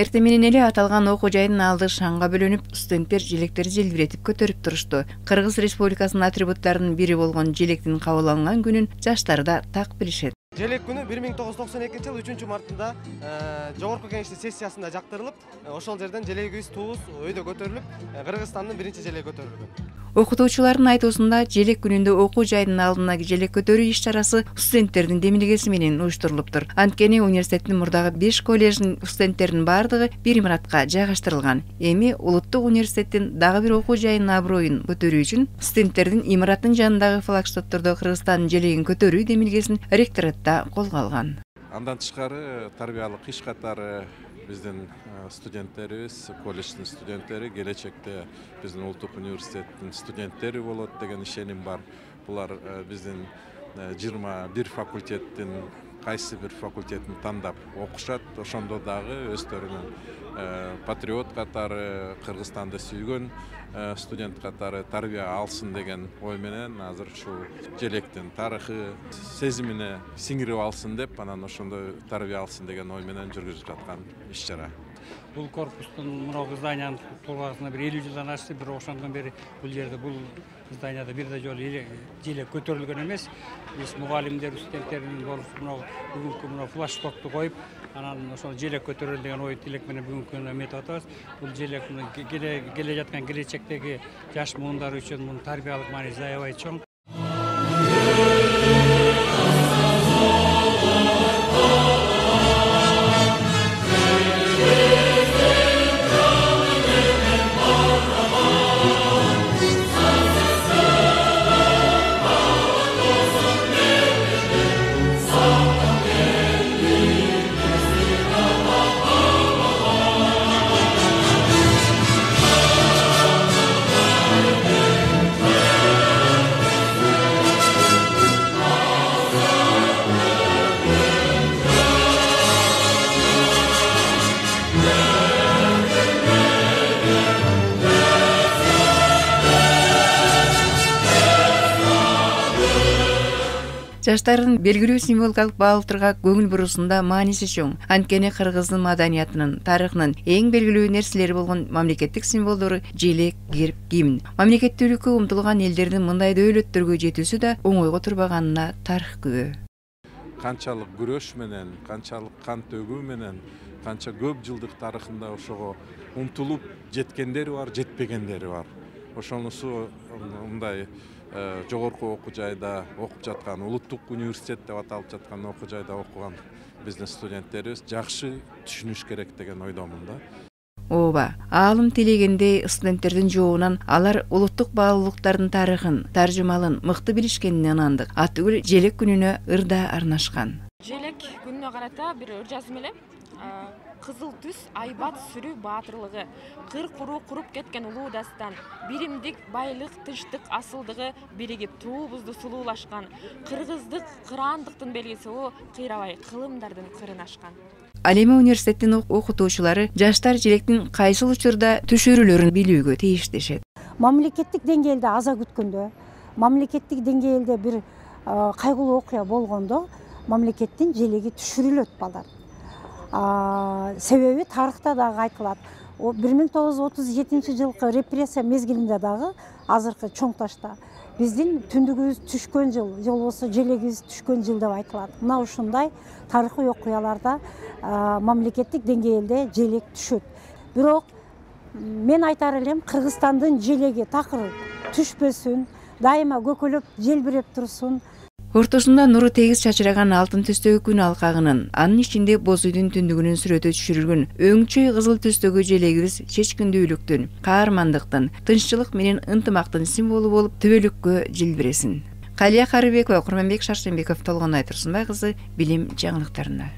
Эртең менен эле аталган окуу жайдын алды шаңга бөлөнүп, студенттер желектерди желбиретип көтөрүп турушту. Кыргыз Республикасынын атрибуттарынын бири болгон желектин кабыл алынган күнүн жаштар да так билишет. Желек күнү 1992 жыл 3 мартында жогорку кеңештин сессиясында жактырылып, ошол жерден желегибиз туус өйдө көтөрүлүп, Кыргызстандын биринчи желеги көтөрүлгөн. Окутуучулардын айтуусунда желек күнүндө окуу жайдын алдына желек көтөрүү иш-чарасы студенттердин демилгеси менен уюштурулуптур. Анткени университеттин мурдагы 5 коллеждин студенттеринин бардыгы бир имаратка жайгаштырылган. Эми улуттук университеттин дагы бир окуу жайынын аброюн көтөрүү үчүн студенттердин имараттын жанындагы флагштоктордо Кыргызстандын желегин көтөрүү демилгесин ректоратта колго алган. Андан тышкары тарбиялык иш катары биздин студенттерибиз, колледждин студенттери келечекте биздин улуттук университеттин студенттери болот деген ишеним бар. Булар биздин 21 факультеттин кайсы бир факультетин тандап окушат, ошондо дагы өздөрүнүн патриот катары, Кыргызстанды сүйгөн студент катары тарбия алсын деген ой менен азыр ушул желектин тарыхы сезимине сиңирип алсын деп, анан ошондой тарбия алсын деген ой менен жүргүзүп жаткан иш-чара. Бул корпустун мына зданиянын тургасына бир 50 жылдан ашты, бир ошондон бери бул жерде бул зданияда бир да жолу желек көтөрүлгөн эмес. Биз мугалимдер, студенттердин болуп бүгүнкү мына флаштокту коюп, анан ошол желек көтөрөлү деген ой тилек менен бүгүнкү күнү эметип атабыз. Бул желек келе жаткан келечектеги жаш муундар үчүн мунун тарбиялык мааниси аябай чоң. Жаштардын белгилүү символикалык баалыктарга көңүл буруусунда мааниси чоң. Анткени кыргыздын маданиятынын, тарыхынын эң белгилүү нерселери болгон мамлекеттик символдору желек, герб, гимн. Мамлекеттүүлүккө умтулган элдердин мындай дөөлөттөргө жетүүсү да оңойго турбаганына тарых күбө. Канчалык күрөш менен, канчалык кан төгүү менен, канча көп жылдык тарыхында ошого умтулуп жеткендери бар, жетпегендери бар. Ошонусу мындай жогорку окуу жайда окуп жаткан, улуттук университет деп аталып жаткан окуу жайда окуган биздин студенттерибиз жакшы түшүнүш керек деген ойдомун да. Ооба, аалым тилегендей студенттердин жообунан алар улуттук баалуулуктардын тарыхын, таржымалын мыкты билишкенине ынандык. Атүгүл желек күнүнө ырда арнашкан. Желек күнүнө карата бир ыр жазым эле. Кызыл түс, айбат сүрүү баатырлыгы, кыр куруу куруп кеткен улуу дастан, биримдик, байлык, тынчтык, асылдыгы биригип туубузду сулуулашкан, кыргыздык, кыраандыктын белгиси о кыйрабай кылымдардын кырын ашкан. Ал эми университеттин окутуучулары жаштар желектин кайсыл учурда түшүрүлөрүн билүүгө тийиштешет. Мамлекеттик деңгээлде аза күткөндө, мамлекеттик деңгээлде бир кайгылуу окуя болгондо мамлекеттин желеги түшүрүлөт балдар. Себеби тарыхта дагы айтылат. 1937 жылкы репрессия мезгилинде дагы азыркы чоң ташта биздин түндүгүбүз түшкөн жыл, же болбосо желегибиз түшкөн жыл деп айтылат. Мына ушундай тарыхый окуяларда мамлекеттик деңгээлде желек түшөт. Бирок мен айтар элем, Кыргызстандын желеги такыр түшпөсүн, дайыма көкөлөп желбиреп турсун. Ортосунда нуру тегиз чачыраган алтын түстөгү күн алкагынын, анын ичинде боз үйдүн түндүгүнүн сүрөтү түшүрүлгөн өңчөй кызыл түстөгү желегибиз чечкиндүүлүктүн, каармандыктын, тынччылык менен ынтымактын символу болуп түбөлүккө желбиресин. Калия Карыбекова, Курманбек Шаршембеков, Толгонай Турсунбай кызы, Билим жаңылыктарында.